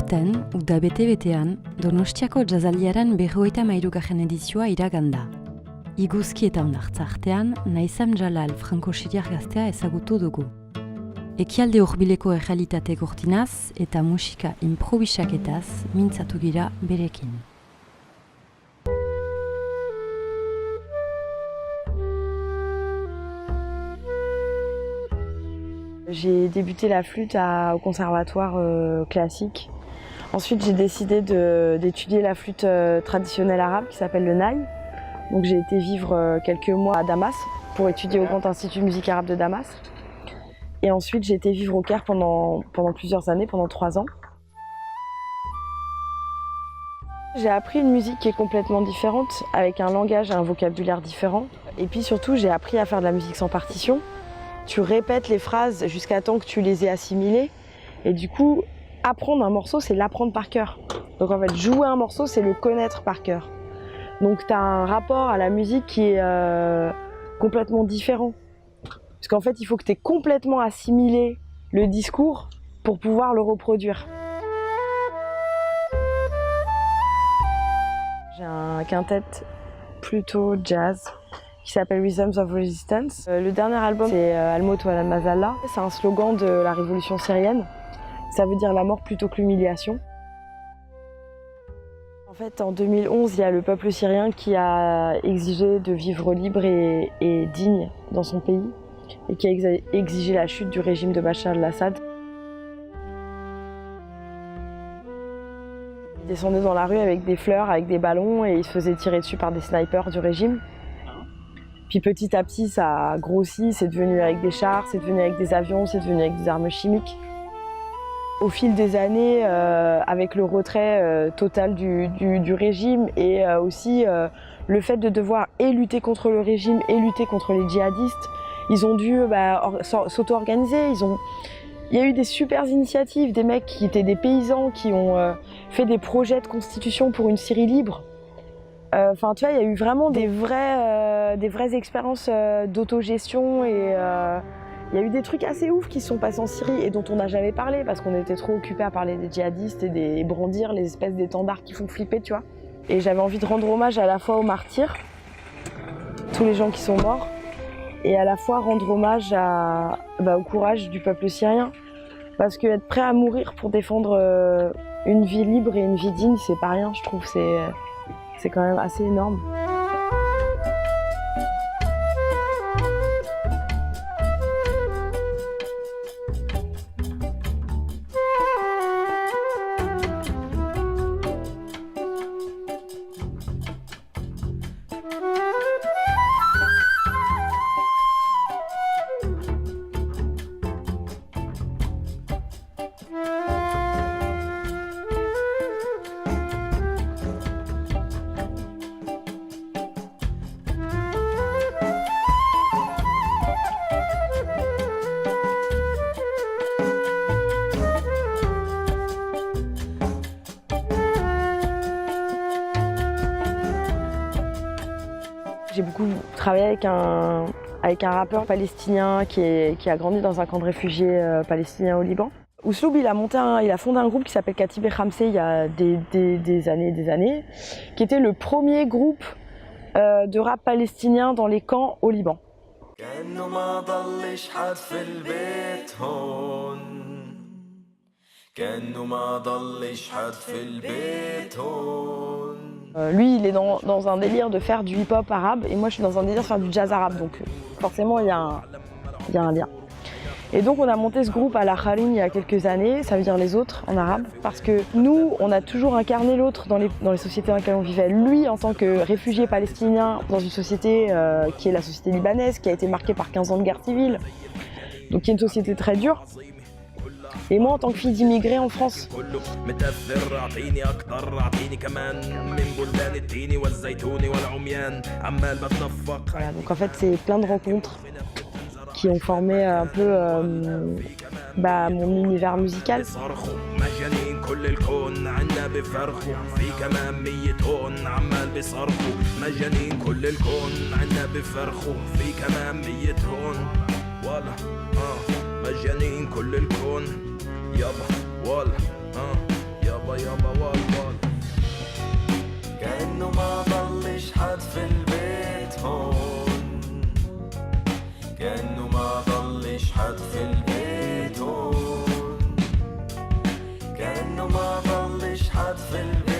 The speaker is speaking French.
Aurten, uda bete-betean, Donostiako Jazzaldiaren 53. edizioa iraganda. Iguzki eta hondartza artean, Naizam Jalal franko-siriar gaztea ezagutu dugu. Ekialde hurbileko errealitate gortinaz eta musika improbisaketaz mintzatu gira berekin. J'ai débuté la flûte au conservatoire classique. Ensuite, j'ai décidé d'étudier la flûte traditionnelle arabe qui s'appelle le ney. Donc j'ai été vivre quelques mois à Damas pour étudier au Grand Institut de musique arabe de Damas. Et ensuite, j'ai été vivre au Caire pendant plusieurs années, pendant 3 ans. J'ai appris une musique qui est complètement différente, avec un langage et un vocabulaire différents. Et puis surtout, j'ai appris à faire de la musique sans partition. Tu répètes les phrases jusqu'à temps que tu les aies assimilées. Et du coup, apprendre un morceau, c'est l'apprendre par cœur. Donc en fait, jouer un morceau, c'est le connaître par cœur. Donc tu as un rapport à la musique qui est complètement différent. Parce qu'en fait, il faut que tu aies complètement assimilé le discours pour pouvoir le reproduire. J'ai un quintet plutôt jazz qui s'appelle Rhythms of Resistance. Le dernier album, c'est Al-Maut wa al-Mazalla. C'est un slogan de la révolution syrienne. Ça veut dire la mort plutôt que l'humiliation. En fait, en 2011, il y a le peuple syrien qui a exigé de vivre libre et digne dans son pays et qui a exigé la chute du régime de Bachar al-Assad. Ils descendaient dans la rue avec des fleurs, avec des ballons et ils se faisaient tirer dessus par des snipers du régime. Puis petit à petit, ça a grossi, c'est devenu avec des chars, c'est devenu avec des avions, c'est devenu avec des armes chimiques. Au fil des années, avec le retrait total du régime et aussi le fait de devoir et lutter contre le régime et lutter contre les djihadistes, ils ont dû s'auto-organiser. Il y a eu des super initiatives, des mecs qui étaient des paysans qui ont fait des projets de constitution pour une Syrie libre. Enfin, tu vois, il y a eu vraiment des vraies expériences d'autogestion et il y a eu des trucs assez ouf qui se sont passés en Syrie et dont on n'a jamais parlé parce qu'on était trop occupés à parler des djihadistes et brandir les espèces d'étendards qui font flipper, tu vois. Et j'avais envie de rendre hommage à la fois aux martyrs, tous les gens qui sont morts, et à la fois rendre hommage au courage du peuple syrien. Parce qu'être prêt à mourir pour défendre une vie libre et une vie digne, c'est pas rien, je trouve. C'est quand même assez énorme. J'ai beaucoup travaillé avec un rappeur palestinien qui a grandi dans un camp de réfugiés palestiniens au Liban. Ousloub, il a fondé un groupe qui s'appelle Katib Khamsé il y a des années, qui était le premier groupe de rap palestinien dans les camps au Liban. Lui, il est dans un délire de faire du hip-hop arabe et moi, je suis dans un délire de faire du jazz arabe. Donc forcément, il y a un lien. Et donc, on a monté ce groupe à la Khaline il y a quelques années, ça veut dire les autres en arabe, parce que nous, on a toujours incarné l'autre dans les sociétés dans lesquelles on vivait. Lui, en tant que réfugié palestinien dans une société qui est la société libanaise, qui a été marquée par 15 ans de guerre civile, donc qui est une société très dure. Et moi, en tant que fille d'immigrés en France. Voilà, donc en fait, c'est plein de rencontres qui ont formé un peu mon univers musical. مجانين كل الكون يابا ولا يابا يابا والله كأنه ما ضلش حد في البيت هون كأنه ما ضلش حد في البيت هون كأنه ما ضلش حد في البيت